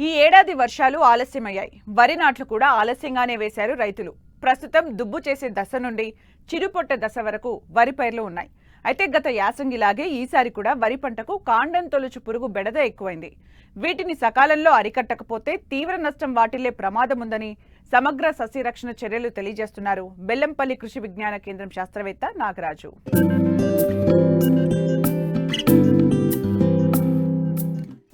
ఈ ఏడాది వర్షాలు ఆలస్యమయ్యాయి. వరి నాట్లు కూడా ఆలస్యంగానే వేశారు రైతులు. ప్రస్తుతం దుబ్బు చేసే దశ నుండి చిరుపొట్ట దశ వరకు వరి పైర్లు ఉన్నాయి. అయితే గత యాసంగిలాగే ఈసారి కూడా వరి పంటకు కాండం తొలుచు పురుగు బెడద ఎక్కువైంది. వీటిని సకాలంలో అరికట్టకపోతే తీవ్ర నష్టం వాటిల్లే ప్రమాదం ఉందని సమగ్ర సస్యరక్షణ చర్యలు తెలియజేస్తున్నారు బెల్లంపల్లి కృషి విజ్ఞాన కేంద్రం శాస్త్రవేత్త నాగరాజు.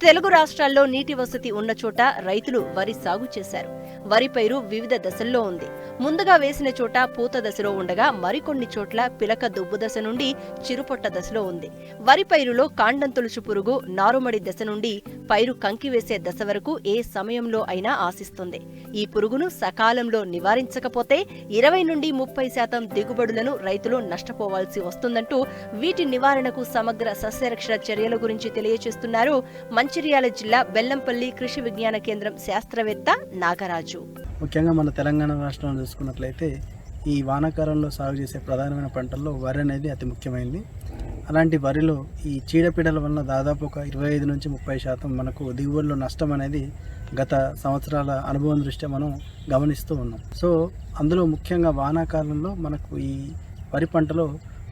తెలుగు రాష్ట్రాల్లో నీటి వసతి ఉన్న చోట రైతులు వరి సాగు చేశారు. వరి పైరు వివిధ దశల్లో ఉంది. ముందుగా వేసిన చోట పూత దశలో ఉండగా మరికొన్ని చోట్ల పిలక దుబ్బు దశ నుండి చిరుపొట్ట దశలో ఉంది. వరి పైరులో కాండం తొలుచు పురుగు నారుమడి దశ నుండి పైరు కంకి వేసే దశ వరకు ఏ సమయంలో అయినా ఆశిస్తుంది. ఈ పురుగును సకాలంలో నివారించకపోతే 20 నుండి 30% దిగుబడులను రైతులు నష్టపోవాల్సి వస్తుందంటూ వీటి నివారణకు సమగ్ర సస్యరక్షణ చర్యల గురించి తెలియజేస్తున్నారు మంచిర్యాల జిల్లా బెల్లంపల్లి కృషి విజ్ఞాన కేంద్రం శాస్త్రవేత్త నాగరాజు. ముఖ్యంగా మన తెలంగాణ రాష్ట్రంలో చూసుకున్నట్లయితే ఈ వానాకాలంలో సాగు చేసే ప్రధానమైన పంటల్లో వరి అనేది అతి ముఖ్యమైనది. అలాంటి వరిలో ఈ చీడపీడల వలన దాదాపు ఒక 25 నుంచి 30% మనకు దిగుబడిలో నష్టం అనేది గత సంవత్సరాల అనుభవం దృష్ట్యా మనం గమనిస్తూ ఉన్నాం. సో అందులో ముఖ్యంగా వానాకాలంలో మనకు ఈ వరి పంటలో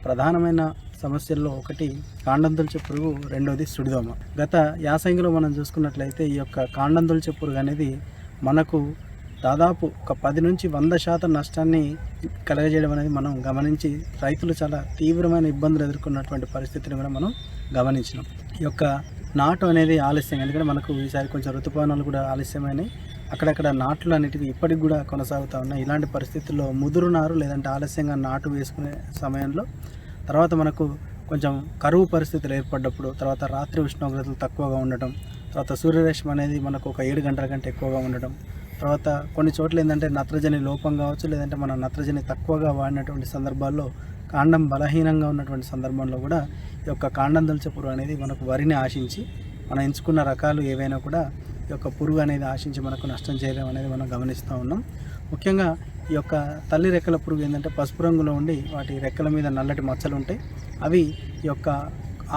ప్రధానమైన సమస్యల్లో ఒకటి కాండం తొలిచే పురుగు, రెండోది సుడిదోమ. గత యాసంగిలో మనం చూసుకున్నట్లయితే ఈ యొక్క కాండం తొలిచే పురుగు అనేది మనకు దాదాపు ఒక 10 నుంచి 100% నష్టాన్ని కలగజేయడం అనేది మనం గమనించి రైతులు చాలా తీవ్రమైన ఇబ్బందులు ఎదుర్కొన్నటువంటి పరిస్థితిని కూడా మనం గమనించినాం. ఈ యొక్క నాటు అనేది ఆలస్యం, ఎందుకంటే మనకు ఈసారి కొంచెం ఋతుపవనాలు కూడా ఆలస్యమైనవి. అక్కడక్కడ నాట్లు అనేటివి ఇప్పటికి కూడా కొనసాగుతూ ఉన్నాయి. ఇలాంటి పరిస్థితుల్లో ముదురు నారు లేదంటే ఆలస్యంగా నాటు వేసుకునే సమయంలో తర్వాత మనకు కొంచెం కరువు పరిస్థితులు ఏర్పడ్డప్పుడు, తర్వాత రాత్రి ఉష్ణోగ్రతలు తక్కువగా ఉండటం, తర్వాత సూర్యరశ్మి అనేది మనకు ఒక 7 గంటల కంటే ఎక్కువగా ఉండటం, తర్వాత కొన్ని చోట్ల ఏంటంటే నత్రజని లోపం కావచ్చు, లేదంటే మన నత్రజని తక్కువగా వాడినటువంటి సందర్భాల్లో కాండం బలహీనంగా ఉన్నటువంటి సందర్భంలో కూడా ఈ యొక్క కాండం తొలిచే పురుగు అనేది మనకు వరిని ఆశించి మనం ఎంచుకున్న రకాలు ఏవైనా కూడా ఈ యొక్క పురుగు అనేది ఆశించి మనకు నష్టం చేయడం అనేది మనం గమనిస్తూ ఉన్నాం. ముఖ్యంగా ఈ యొక్క తల్లి రెక్కల పురుగు ఏంటంటే పసుపు రంగులో ఉండి వాటి రెక్కల మీద నల్లటి మచ్చలు ఉంటాయి. అవి ఈ యొక్క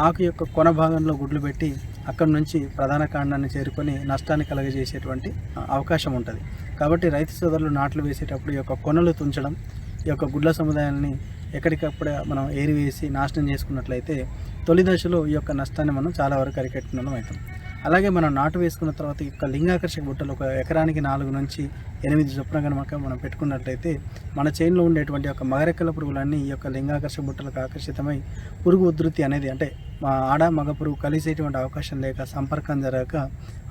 ఆకు యొక్క కొన భాగంలో గుడ్లు పెట్టి అక్కడి నుంచి ప్రధాన కాండాన్ని చేరుకొని నష్టాన్ని కలగజేసేటువంటి అవకాశం ఉంటుంది. కాబట్టి రైతు సోదరులు నాట్లు వేసేటప్పుడు ఈ యొక్క కొనలు తుంచడం, ఈ యొక్క గుడ్ల సముదాయాన్ని ఎక్కడికప్పుడే మనం ఏరివేసి నాశనం చేసుకున్నట్లయితే తొలి దశలో ఈ యొక్క నష్టాన్ని మనం చాలా వరకు అరికట్టుకున్నాం అవుతాం. అలాగే మనం నాటు వేసుకున్న తర్వాత ఈ యొక్క లింగాకర్షక బుట్టలు ఒక ఎకరానికి 4 నుంచి 8 చొప్పున కనుక మనం పెట్టుకున్నట్లయితే మన చేనులో ఉండేటువంటి యొక్క మగరెక్కల పురుగులన్నీ ఈ యొక్క లింగాకర్షక బుట్టలకు ఆకర్షితమై పురుగు ఉధృతి అనేది, అంటే ఆడ మగ పురుగు కలిసేటువంటి అవకాశం లేక సంపర్కం జరగక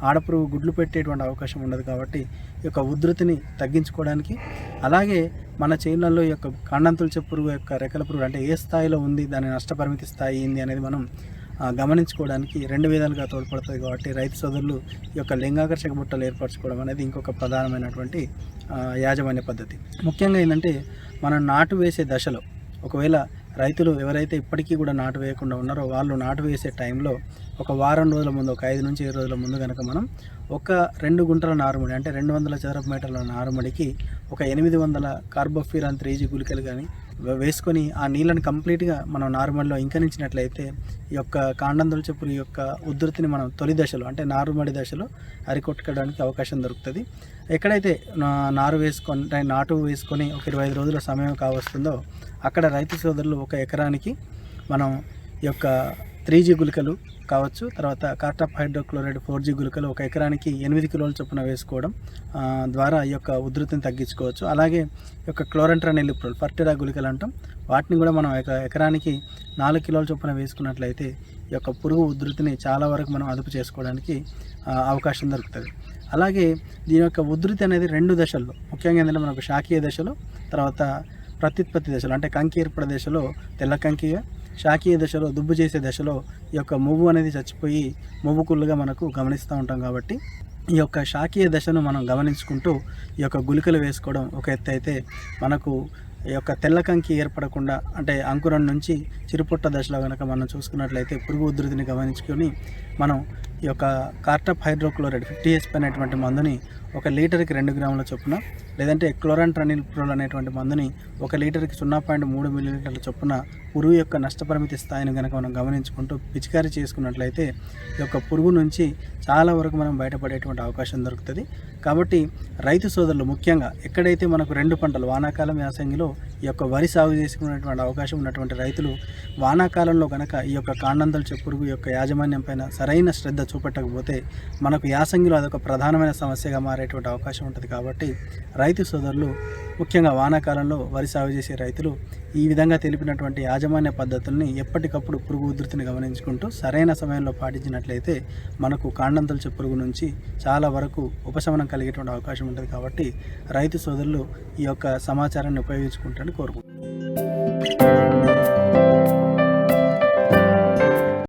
ఆడపురుగు గుడ్లు పెట్టేటువంటి అవకాశం ఉండదు. కాబట్టి ఈ యొక్క ఉధృతిని తగ్గించుకోవడానికి, అలాగే మన చేనులలో ఈ యొక్క కాండం తొలిచే పురుగు యొక్క రెక్కల పురుగు అంటే ఏ స్థాయిలో ఉంది, దాని నష్టపరిమితి స్థాయి ఏంది అనేది మనం గమనించుకోవడానికి 2 విధాలుగా తోడ్పడుతుంది. కాబట్టి రైతు సోదరులు ఈ యొక్క లింగాకర్షక బుట్టలు ఏర్పరచుకోవడం అనేది ఇంకొక ప్రధానమైనటువంటి యాజమాన్య పద్ధతి. ముఖ్యంగా ఏంటంటే మనం నాటు వేసే దశలో ఒకవేళ రైతులు ఎవరైతే ఇప్పటికీ కూడా నాటు వేయకుండా ఉన్నారో వాళ్ళు నాటు వేసే టైంలో ఒక వారం రోజుల ముందు, ఒక 5 నుంచి 7 రోజుల ముందు కనుక మనం ఒక 2 గుంటల నారుమడి అంటే 200 చదరపు మీటర్ల నారుమడికి ఒక 800 కార్బోఫ్యూరాన్ 3G గుళికలు కానీ వేసుకొని ఆ నీళ్ళని కంప్లీట్గా మనం నారుమడిలో ఇంకనించినట్లయితే ఈ యొక్క కాండం తొలిచే పురుగు యొక్క ఉధృతిని మనం తొలి దశలో అంటే నారుమడి దశలో అరికొట్టుకోవడానికి అవకాశం దొరుకుతుంది. ఎక్కడైతే నాటు వేసుకొని ఒక 25 రోజుల సమయం కావస్తుందో అక్కడ రైతు సోదరులు ఒక ఎకరానికి మనం ఈ యొక్క 3G గుళికలు కావచ్చు, తర్వాత కార్టాప్ హైడ్రోక్లోరైడ్ 4G గుళికలు ఒక ఎకరానికి 8 కిలోల చొప్పున వేసుకోవడం ద్వారా ఈ యొక్క ఉధృతిని తగ్గించుకోవచ్చు. అలాగే ఈ యొక్క క్లోరంట్రానిలిప్రోల్ ఫర్టిరా గుళికలు అంటాం, వాటిని కూడా మనం ఎకరానికి 4 కిలోల చొప్పున వేసుకున్నట్లయితే ఈ యొక్క పురుగు ఉధృతిని చాలా వరకు మనం అదుపు చేసుకోవడానికి అవకాశం దొరుకుతుంది. అలాగే దీని యొక్క ఉధృతి అనేది 2 దశల్లో, ముఖ్యంగా ఏంటంటే మనకు శాఖీయ దశలో, తర్వాత ప్రత్యుత్పత్తి దశలో అంటే కంకి ఏర్పడే దశలో తెల్ల కంకిగా, శాఖీయ దశలో దుబ్బు చేసే దశలో ఈ యొక్క మువ్వు అనేది చచ్చిపోయి మువ్వు కుళ్ళుగా మనకు గమనిస్తూ ఉంటాం. కాబట్టి ఈ యొక్క శాఖీయ దశను మనం గమనించుకుంటూ ఈ యొక్క గుళికలు వేసుకోవడం ఒక ఎత్తు అయితే, మనకు ఈ యొక్క తెల్ల కంకి ఏర్పడకుండా అంటే అంకురం నుంచి చిరుపుట్ట దశలో కనుక మనం చూసుకున్నట్లయితే పురుగు ఉధృతిని గమనించుకొని మనం ఈ యొక్క కార్టాప్ హైడ్రోక్లోరైడ్ 50 SP అనేటువంటి మందుని 1 లీటర్కి 2 గ్రాముల చొప్పున, లేదంటే క్లోరాంట్రనిల్ప్రోల్ అనేటువంటి మందుని 1 లీటర్కి 0.3 మిల్లీలీటర్ల చొప్పున పురుగు యొక్క నష్టపరిమితి స్థాయిని కనుక మనం గమనించుకుంటూ పిచికారీ చేసుకున్నట్లయితే ఈ యొక్క పురుగు నుంచి చాలా వరకు మనం బయటపడేటువంటి అవకాశం దొరుకుతుంది. కాబట్టి రైతు సోదరులు ముఖ్యంగా ఎక్కడైతే మనకు 2 పంటలు వానాకాలం యాసంగిలో ఈ యొక్క వరి సాగు చేసుకునేటువంటి అవకాశం ఉన్నటువంటి రైతులు వానాకాలంలో కనుక ఈ యొక్క కాండంతొలుచు పురుగు యొక్క యాజమాన్యం పైన సరైన శ్రద్ధ చూపెట్టకపోతే మనకు యాసంగిలో అదొక ప్రధానమైన సమస్యగా మారేటువంటి అవకాశం ఉంటుంది. కాబట్టి రైతు సోదరులు ముఖ్యంగా వానాకాలంలో వరి సాగు చేసే రైతులు ఈ విధంగా తెలిపినటువంటి యాజమాన్య పద్ధతుల్ని ఎప్పటికప్పుడు పురుగు ఉధృతిని గమనించుకుంటూ సరైన సమయంలో పాటించినట్లయితే మనకు కాండంతొలుచు పురుగు నుంచి చాలా వరకు ఉపశమనం కలిగేటువంటి అవకాశం ఉంటుంది. కాబట్టి రైతు సోదరులు ఈ యొక్క సమాచారాన్ని ఉపయోగించుకుంటారని కోరుకుంటున్నాను.